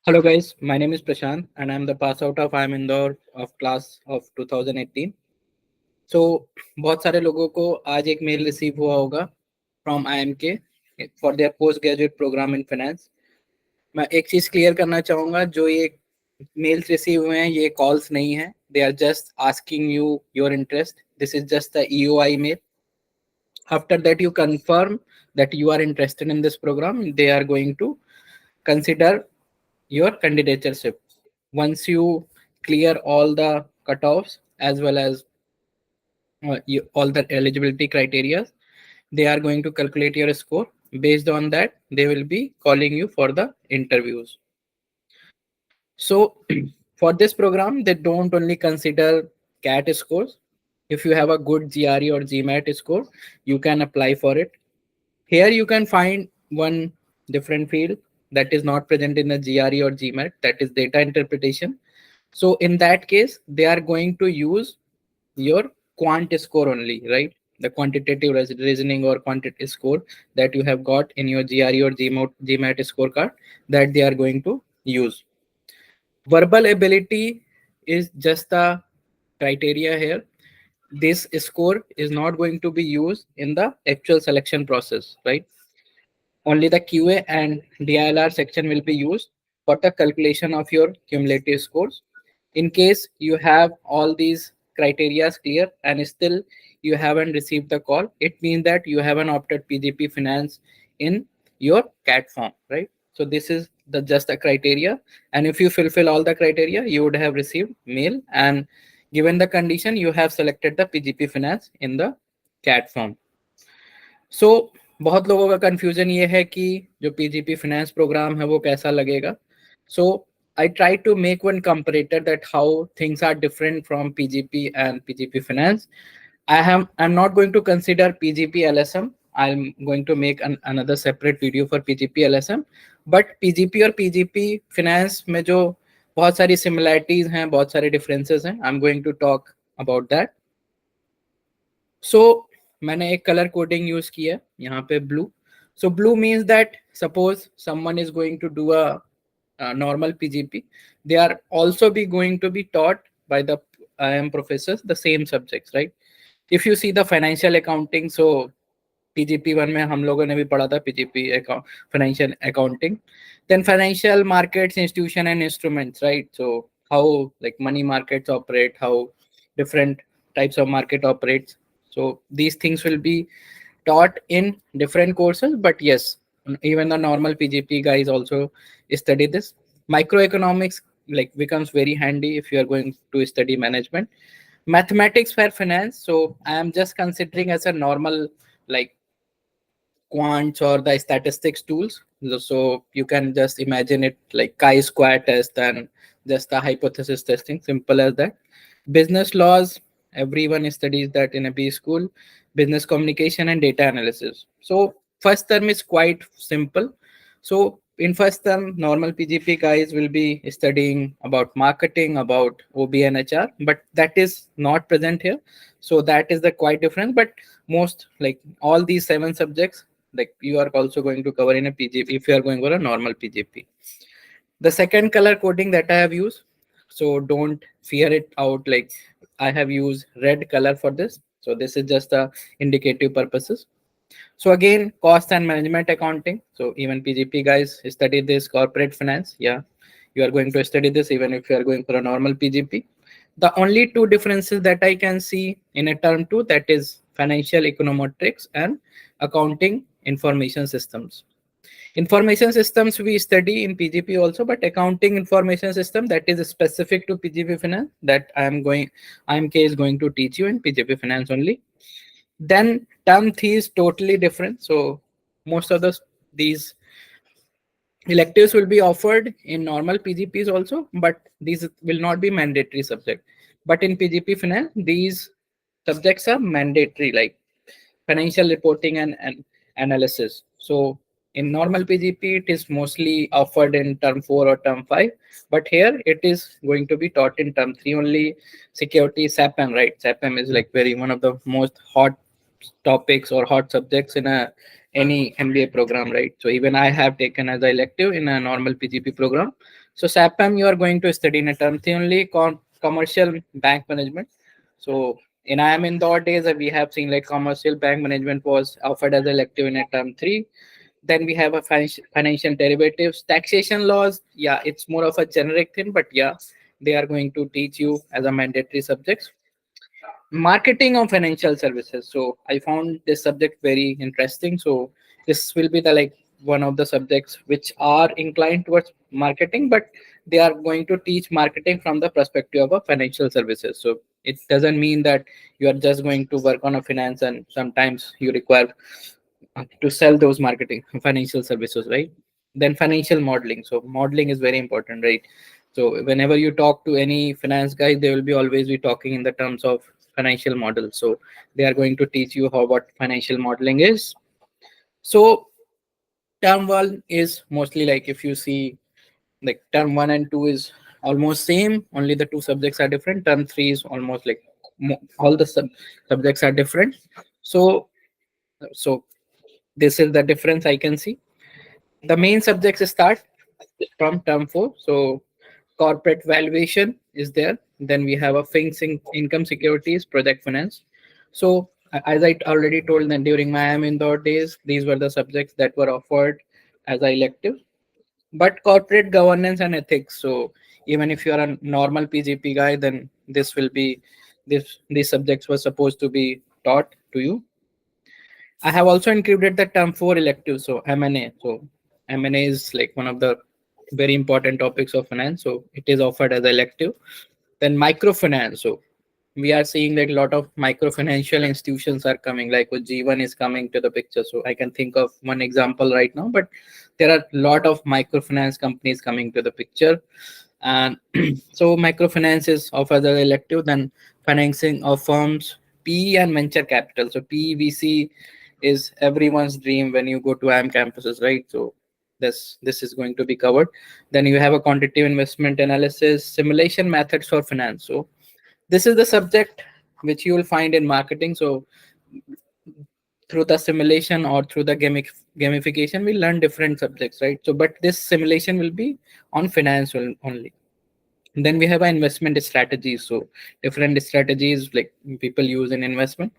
Hello guys, my name is Prashant and I'm the pass out of IIM Indore of class of 2018. So बहुत सारे लोगों को आज एक मेल रिसीव हुआ होगा फ्रॉम IIM के for their post graduate program in finance. मैं एक चीज क्लियर करना चाहूंगा, जो ये मेल्स रिसीव हुए हैं ये कॉल्स नहीं है, they are just asking you your interest, this is just the EOI mail. After that you confirm that you are interested in this program, they are going to consider your candidatureship. Once you clear all the cutoffs as well as all the eligibility criteria, they are going to calculate your score. Based on that, they will be calling you for the interviews. So for this program, they don't only consider CAT scores. If you have a good GRE or GMAT score, you can apply for it. Here you can find one different field that is not present in the GRE or GMAT, that is data interpretation. So in that case, they are going to use your quant score only, right? The quantitative reasoning or quantitative score that you have got in your GRE or GMAT scorecard, that they are going to use. Verbal ability is just a criteria here. This score is not going to be used in the actual selection process, right? Only the QA and DILR section will be used for the calculation of your cumulative scores. In case you have all these criteria clear and still you haven't received the call, it means that you haven't opted PGP Finance in your CAT form, right? So this is the just the criteria, and if you fulfill all the criteria, you would have received mail, and given the condition, you have selected the PGP Finance in the CAT form. So बहुत लोगों का confusion ये है कि जो PGP finance programme है वो कैसा लगेगा. सो I try to make one comparator that how things are different from PGP and PGP Finance. I'm not going to consider PGP LSM. I'm going to make another separate video for PGP LSM. But PGP और PGP Finance में जो बहुत सारी similarities हैं, बहुत सारे differences हैं, I'm going to talk about that. So मैंने एक कलर कोडिंग यूज किया है यहाँ पे blue. So blue means that suppose someone is going to do a normal PGP, they are also be going to be taught by the IIM professors the same subjects, right? If you see the financial accounting, so PGP 1 में हम लोगों ने भी पढ़ा था PGP financial accounting. Then financial markets, institution and instruments, right? So how like money markets operate, how different types of market operates. So these things will be taught in different courses, but yes, even the normal PGP guys also study this. Microeconomics like becomes very handy if you are going to study management. Mathematics for finance, so I am just considering as a normal like quants or the statistics tools. So you can just imagine it like chi-square test and just the hypothesis testing, simple as that. Business laws, everyone studies that in a B school. Business communication and data analysis. So first term is quite simple. So in first term, normal PGP guys will be studying about marketing, about OB and HR, but that is not present here. So that is the quite different. But most like all these 7 subjects, like you are also going to cover in a PGP if you are going for a normal PGP. The second color coding that I have used, so don't fear it out, like I have used red color for this. So this is just a indicative purposes. So again, cost and management accounting. So even PGP guys study this, corporate finance. Yeah, you are going to study this even if you are going for a normal PGP. The only 2 differences that I can see in a term 2, that is financial econometrics and accounting information systems. Information systems we study in PGP also, but accounting information system that is specific to PGP Finance, that IMK is going to teach you in PGP Finance only. Then term 3 is totally different. So most of these electives will be offered in normal PGPs also, but these will not be mandatory subject. But in PGP Finance, these subjects are mandatory, like financial reporting and analysis. So in normal PGP, it is mostly offered in term 4 or term 5, but here it is going to be taught in term 3 only. Security, SAPM, right? SAPM is like very one of the most hot topics or hot subjects in a any MBA program, right? So even I have taken as a elective in a normal PGP program. So SAPM, you are going to study in a term three only, commercial bank management. So in IIM Indore days, we have seen like commercial bank management was offered as elective in a term three. Then we have a financial derivatives, taxation laws. Yeah, it's more of a generic thing, but yeah, they are going to teach you as a mandatory subject. Marketing of financial services. So I found this subject very interesting. So this will be the like one of the subjects which are inclined towards marketing, but they are going to teach marketing from the perspective of a financial services. So it doesn't mean that you are just going to work on a finance and sometimes you require to sell those marketing financial services, right? Then financial modeling. So modeling is very important, right? So whenever you talk to any finance guy, they will be always be talking in the terms of financial models. So they are going to teach you how what financial modeling is. So term one is mostly like, if you see, like term one and two is almost same, only the two subjects are different. Term three is almost like all the subjects are different. So this is the difference I can see. The main subjects start from term four. So corporate valuation is there. Then we have a fixed income securities, project finance. So as I already told that during my IIM Indore days, these were the subjects that were offered as a elective. But corporate governance and ethics. So even if you are a normal PGP guy, then this will be these subjects were supposed to be taught to you. I have also included the term four electives, so M&A. So M&A is like one of the very important topics of finance. So it is offered as an elective. Then microfinance. So we are seeing that a lot of microfinancial institutions are coming, like G1 is coming to the picture. So I can think of one example right now, but there are a lot of microfinance companies coming to the picture. And so microfinance is offered as an elective. Then financing of firms, PE and venture capital. So PEVC is everyone's dream when you go to IIM campuses, right? So this is going to be covered. Then you have a quantitative investment analysis, simulation methods for finance. So this is the subject which you will find in marketing. So through the simulation or through the gamification, we learn different subjects, right? So but this simulation will be on finance only. Then we have our investment strategies. So different strategies like people use in investment.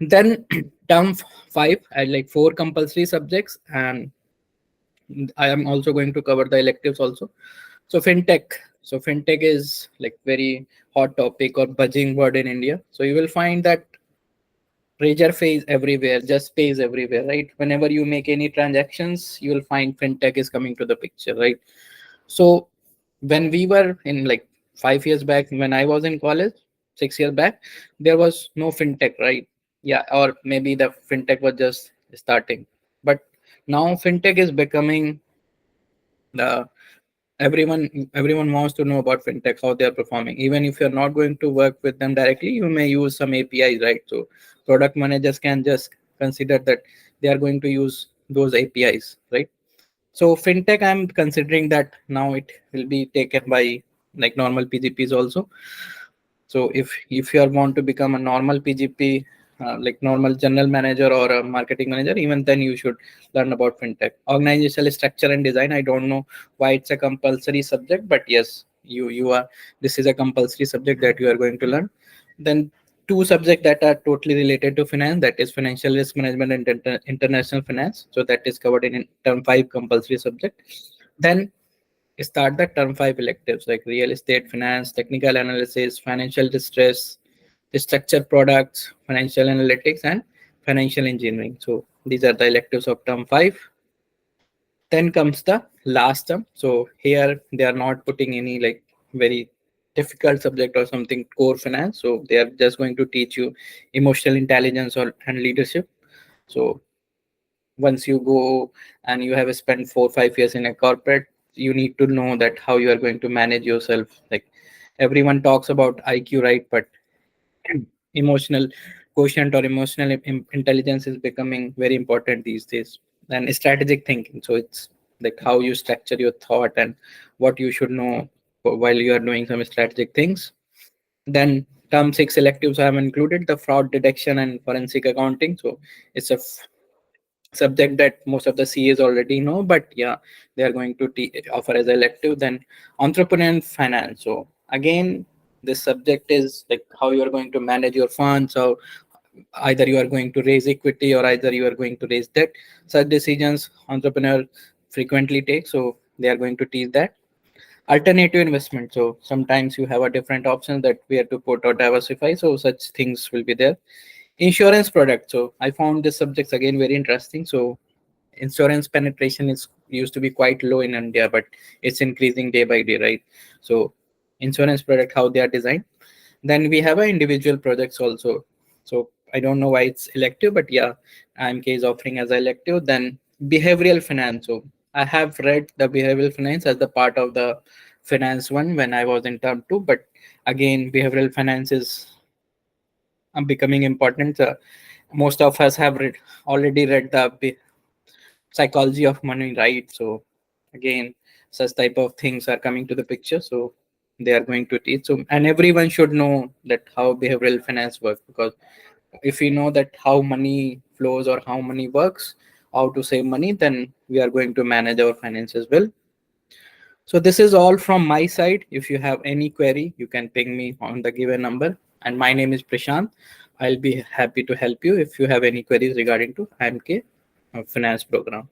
Then term five, I like four compulsory subjects, and I am also going to cover the electives also. So fintech. So fintech is like very hot topic or buzzing word in India. So you will find that Razor pays everywhere, just pays everywhere, right? Whenever you make any transactions, you will find fintech is coming to the picture, right? So when we were in like 5 years back, when I was in college, 6 years back, there was no fintech, right? Yeah, or maybe the fintech was just starting. But now fintech is becoming the everyone wants to know about fintech, how they are performing. Even if you're not going to work with them directly, you may use some APIs, right? So product managers can just consider that they are going to use those APIs, right? So fintech, I'm considering that now it will be taken by like normal PGPs also. So if you are want to become a normal PGP, like normal general manager or a marketing manager, even then you should learn about fintech. Organizational structure and design. I don't know why it's a compulsory subject, but yes, you are. This is a compulsory subject that you are going to learn. Then two subjects that are totally related to finance, that is financial risk management and international finance. So that is covered in term five compulsory subject. Then start the term five electives like real estate finance, technical analysis, financial distress, structured products, financial analytics, and financial engineering. So these are the electives of term five. Then comes the last term. So here they are not putting any like very difficult subject or something core finance. So they are just going to teach you emotional intelligence or and leadership. So once you go and you have spent 4 5 years in a corporate, you need to know that how you are going to manage yourself. Like everyone talks about IQ, right? But emotional quotient or emotional intelligence is becoming very important these days. And strategic thinking, so it's like how you structure your thought and what you should know while you are doing some strategic things. Then term six electives I have included the fraud detection and forensic accounting. So it's a subject that most of the CAs already know, but yeah, they are going to offer as elective. Then entrepreneur and finance. So again, this subject is like how you are going to manage your funds, or either you are going to raise equity or either you are going to raise debt. Such decisions entrepreneur frequently take, so they are going to teach that. Alternative investment, so sometimes you have a different option that where to put or diversify, so such things will be there. Insurance product, so I found this subjects again very interesting. So insurance penetration is used to be quite low in India, but it's increasing day by day, right? So insurance product, how they are designed. Then we have a individual projects also. So I don't know why it's elective, but yeah, IMK is offering as elective. Then behavioral finance. So I have read the behavioral finance as the part of the finance one when I was in term two, but again, behavioral finance is becoming important. Most of us have already read the psychology of money, right? So again, such type of things are coming to the picture, so they are going to teach. So and everyone should know that how behavioral finance works, because if we know that how money flows or how money works, how to save money, then we are going to manage our finances well. So this is all from my side. If you have any query, you can ping me on the given number, and my name is Prashant. I'll be happy to help you if you have any queries regarding to IMK finance program.